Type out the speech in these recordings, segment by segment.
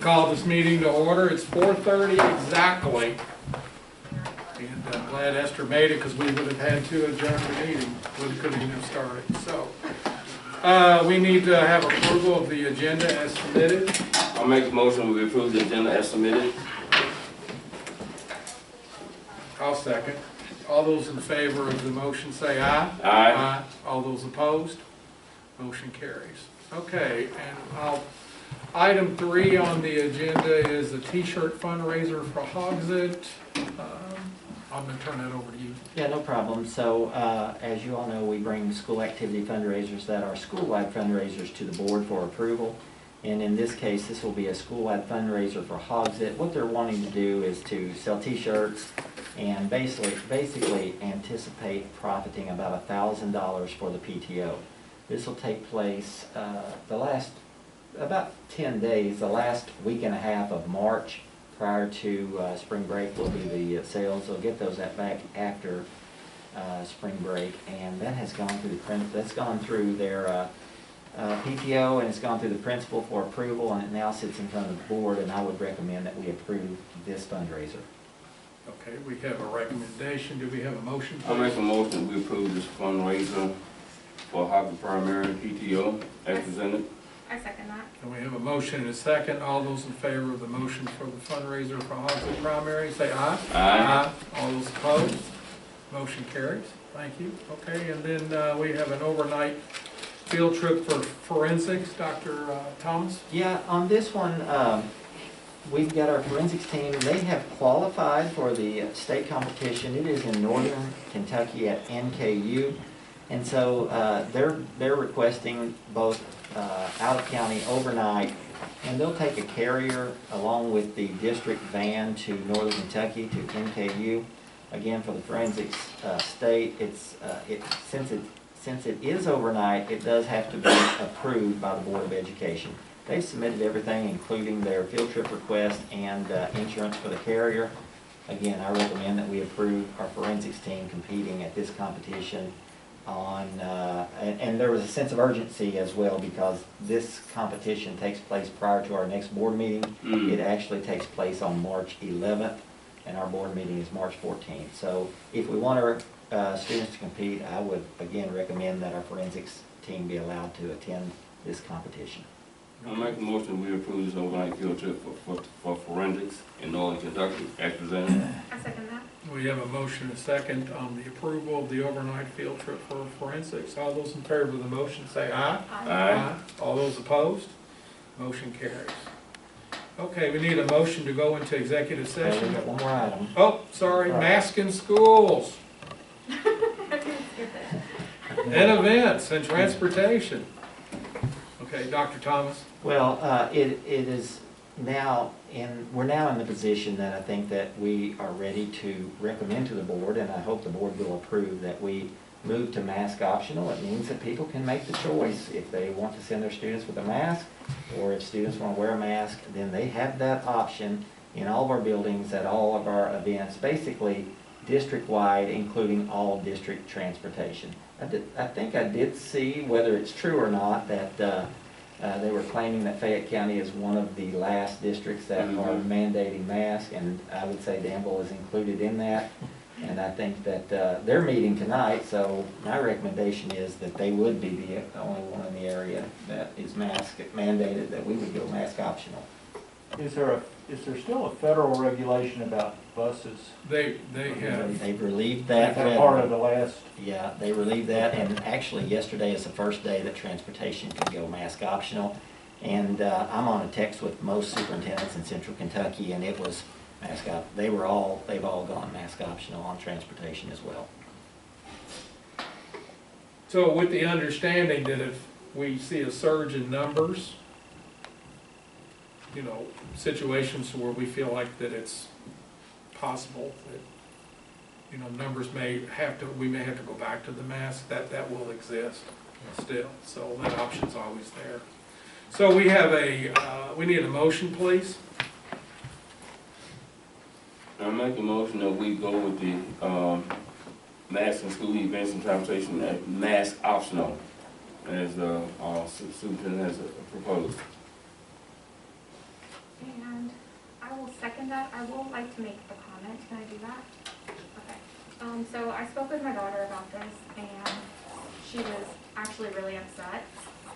Call this meeting to order. It's 4:30 exactly. And I'm glad Esther made it because we would have had to adjourn the meeting. We couldn't even have started. So we need to have approval of the agenda as submitted. I'll make a motion we approve the agenda as submitted. I'll second. All those in favor of the motion say aye. Aye. All those opposed? Motion carries. Okay, and item 3 on the agenda is a t-shirt fundraiser for Hogsett. I'm going to turn that over to you. Yeah, no problem. So, as you all know, we bring school activity fundraisers that are school-wide fundraisers to the board for approval. And in this case, this will be a school-wide fundraiser for Hogsett. What they're wanting to do is to sell t-shirts and basically anticipate profiting about $1,000 for the PTO. This will take place about 10 days, the last week and a half of March. Prior to spring break will be the sales. They'll get those back after spring break, and that has gone through their PTO, and it's gone through the principal for approval, and it now sits in front of the board, and I would recommend that we approve this fundraiser. Okay, we have a recommendation. Do we have a motion? I'll make a motion we approve this fundraiser for Hogsett Primary PTO as presented. I second that. And we have a motion and a second. All those in favor of the motion for the fundraiser for Hogsett Primary, say aye. Aye. All those opposed? Motion carries. Thank you. Okay, and then we have an overnight field trip for forensics. Dr. Thomas? Yeah, on this one, we've got our forensics team. They have qualified for the state competition. It is in northern Kentucky at NKU. And so they're requesting both out-of-county overnight, and they'll take a carrier along with the district van to northern Kentucky to NKU. Again, for the forensics state, since it is overnight, it does have to be approved by the Board of Education. They've submitted everything, including their field trip request and insurance for the carrier. Again, I recommend that we approve our forensics team competing at this competition. And there was a sense of urgency as well, because this competition takes place prior to our next board meeting. It actually takes place on March 11th, and our board meeting is March 14th. So if we want our students to compete, I would again recommend that our forensics team be allowed to attend this competition. I'll make a motion we approve this overnight field trip for forensics in northern Kentucky as presented. I second that. We have a motion and a second on the approval of the overnight field trip for forensics. All those in favor of the motion say aye. Aye. All those opposed? Motion carries. Okay, we need a motion to go into executive We've session. got one more item. Oh, sorry, mask in schools and events and transportation. Okay, Dr. Thomas. Well, it is now we're now in the position that I think that we are ready to recommend to the board, and I hope the board will approve, that we move to mask optional. It means that people can make the choice if they want to send their students with a mask, or if students want to wear a mask, then they have that option in all of our buildings at all of our events, basically district-wide, including all district transportation. I think I did see, whether it's true or not, that they were claiming that Fayette County is one of the last districts that are mandating masks, and I would say Danville is included in that. And I think that they're meeting tonight, so my recommendation is that they would be the only one in the area that is mask mandated, that we would go mask optional. Is there still a federal regulation about buses? They have. They've relieved that. Is that part of the last? Yeah, they relieved that, and actually yesterday is the first day that transportation could go mask optional. And I'm on a text with most superintendents in Central Kentucky, and it was mask op. They've all gone mask optional on transportation as well. So with the understanding that if we see a surge in numbers, you know, situations where we feel like that it's possible that, you know, we may have to go back to the mask, that will exist still. So that option's always there. So we have we need a motion, please. I'll make a motion that we go with the mask and school events and transportation mask optional, as our superintendent has proposed. that, I will like to make a comment. Can I do that? Okay. So I spoke with my daughter about this, and she was actually really upset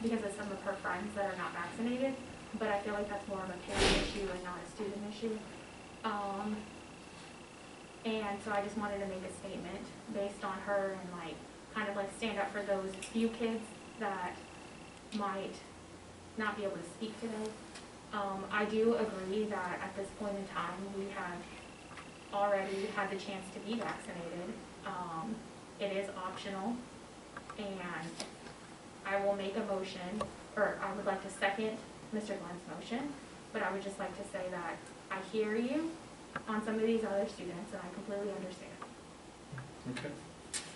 because of some of her friends that are not vaccinated, but I feel like that's more of a parent issue and not a student issue. And so I just wanted to make a statement based on her and like, kind of like stand up for those few kids that might not be able to speak today. I do agree that at this point in time, we have already had the chance to be vaccinated. It is optional, and I will make a motion, or I would like to second Mr. Glenn's motion, but I would just like to say that I hear you on some of these other students, and I completely understand. Okay.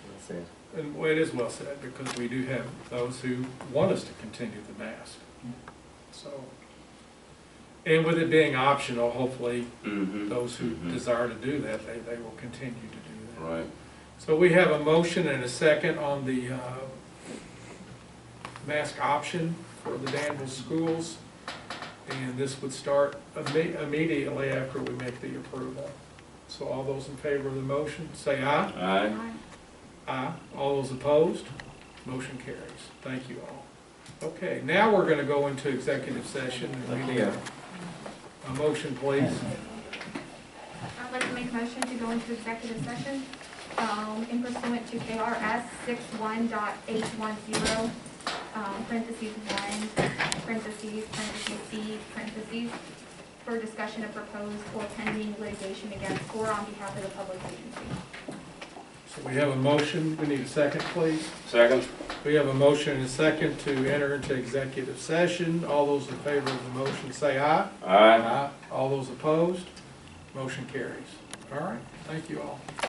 Well said. And well, it is well said, because we do have those who want us to continue the mask. So, and with it being optional, hopefully, those who desire to do that, they will continue to do that. Right. So we have a motion and a second on the mask option for the Danville schools. And this would start immediately after we make the approval. So all those in favor of the motion, say aye. Aye. Aye. All those opposed? Motion carries. Thank you all. Okay, now we're going to go into executive session. And we need a motion, please. I'd like to make a motion to go into executive session in pursuant to KRS 61.810, parentheses 1, parentheses C, parentheses, for discussion of proposed or pending litigation against or on behalf of the public agency. So we have a motion. We need a second, please. Second. We have a motion and a second to enter into executive session. All those in favor of the motion say aye. Aye. All those opposed? Motion carries. All right, thank you all.